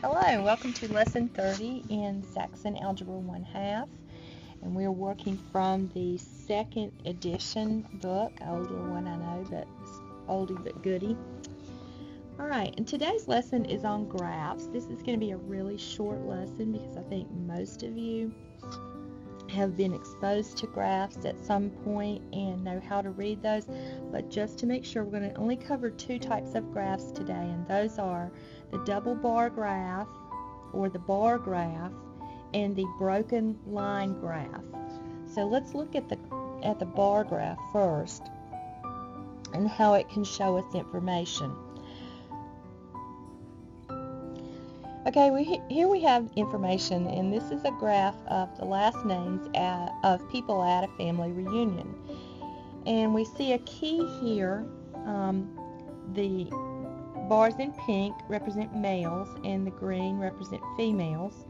Hello and welcome to Lesson 30 in Saxon Algebra 1/2, and we're working from the second edition book, older one I know, but oldie but goodie. Alright, and today's lesson is on graphs. This is going to be a really short lesson because I think most of you have been exposed to graphs at some point and know how to read those, but just to make sure, we're going to only cover two types of graphs today, and those are the double bar graph or the bar graph and the broken line graph. So let's look at the bar graph first and how it can show us information. Okay, here we have information, and this is a graph of the last names of people at a family reunion. And we see a key here. The bars in pink represent males and the green represent females.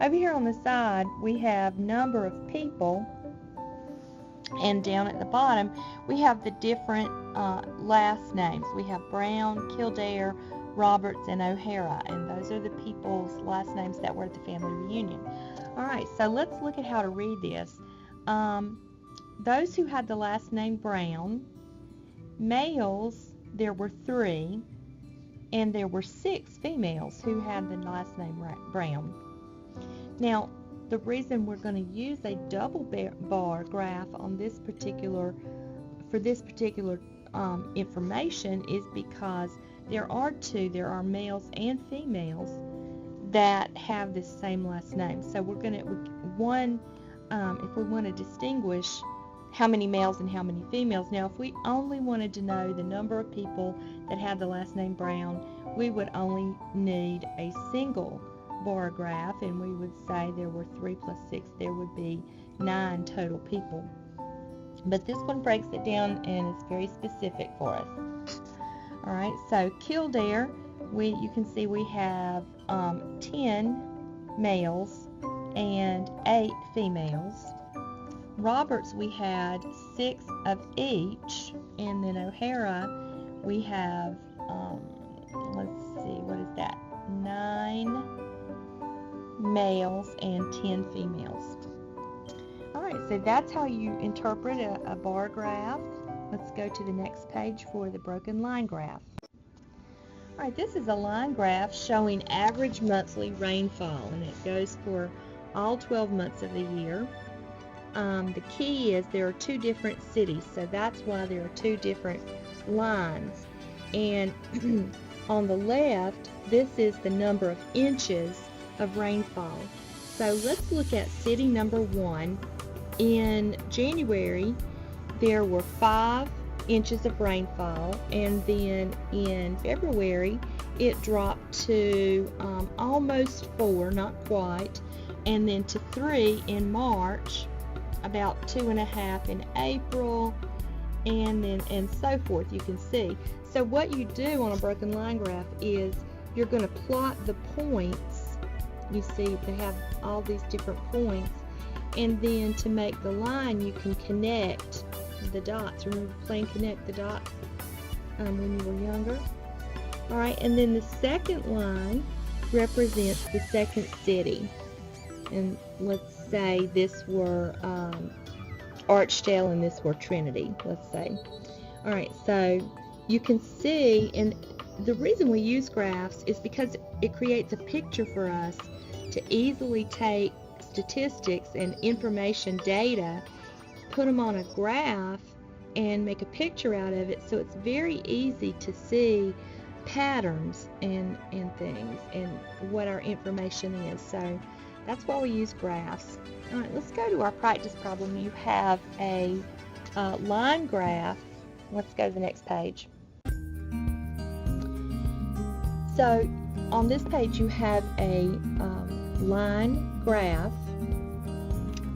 Over here on the side we have number of people, and down at the bottom we have the different last names. We have Brown, Kildare, Roberts, and O'Hara, and those are the people's last names that were at the family reunion. Alright, so let's look at how to read this. Those who had the last name Brown, males, there were 3, and there were 6 females who had the last name Brown. Now, the reason we're going to use a double bar graph on this particular information is because there are males and females that have this same last name. So we're going to, if we want to distinguish how many males and how many females. Now, if we only wanted to know the number of people that had the last name Brown, we would only need a single bar graph, and we would say there were 3 plus 6, there would be 9 total people. But this one breaks it down and is very specific for us. Alright, so Kildare, you can see we have 10 males and 8 females. Roberts, we had 6 of each, and then O'Hara, we have, let's see, what is that, 9 males and 10 females. Alright, so that's how you interpret a bar graph. Let's go to the next page for the broken line graph. Alright, this is a line graph showing average monthly rainfall, and it goes for all 12 months of the year. The key is there are 2 different cities, so that's why there are 2 different lines. And on the left, this is the number of inches of rainfall. So let's look at city number 1. In January, there were 5 inches of rainfall, and then in February, it dropped to almost 4, not quite, and then to 3 in March, about 2.5 in April, and so forth, you can see. So what you do on a broken line graph is you're going to plot the points. You see they have all these different points, and then to make the line you can connect the dots. Remember playing connect the dots when you were younger? Alright, and then the second line represents the second city, and let's say this were Archdale and this were Trinity, let's say. Alright, so you can see, and the reason we use graphs is because it creates a picture for us to easily take statistics and information data, put them on a graph, and make a picture out of it, so it's very easy to see patterns and things and what our information is. So that's why we use graphs. Alright, let's go to our practice problem. You have a line graph. Let's go to the next page. So on this page you have a line graph,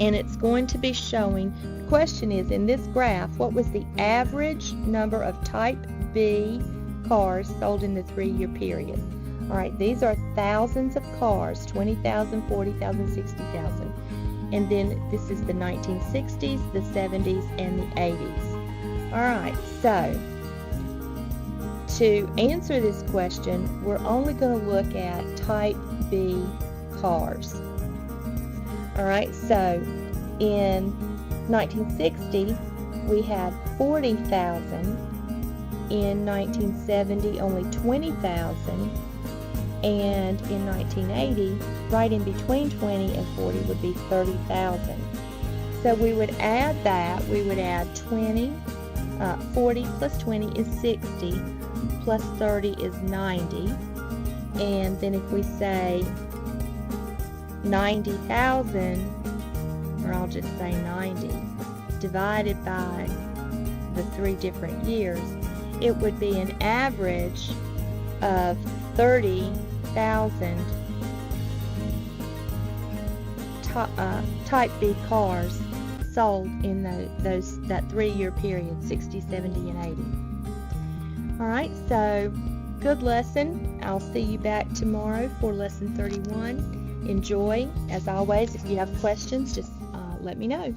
and it's going to be showing, the question is, in this graph, what was the average number of type B cars sold in the 3-year period? Alright, these are thousands of cars, 20,000, 40,000, 60,000. And then this is the 1960s, the 70s, and the 80s. Alright, so to answer this question, we're only going to look at type B cars. Alright, so in 1960 we had 40,000, in 1970 only 20,000, and in 1980, right in between 20 and 40 would be 30,000. So we would add that, we would add 40 plus 20 is 60, plus 30 is 90, and then if we say 90,000, or I'll just say 90, divided by the 3 different years, it would be an average of 30,000 type B cars sold in that 3-year period, 60, 70, and 80. Alright, so good lesson. I'll see you back tomorrow for lesson 31. Enjoy. As always, if you have questions, just let me know.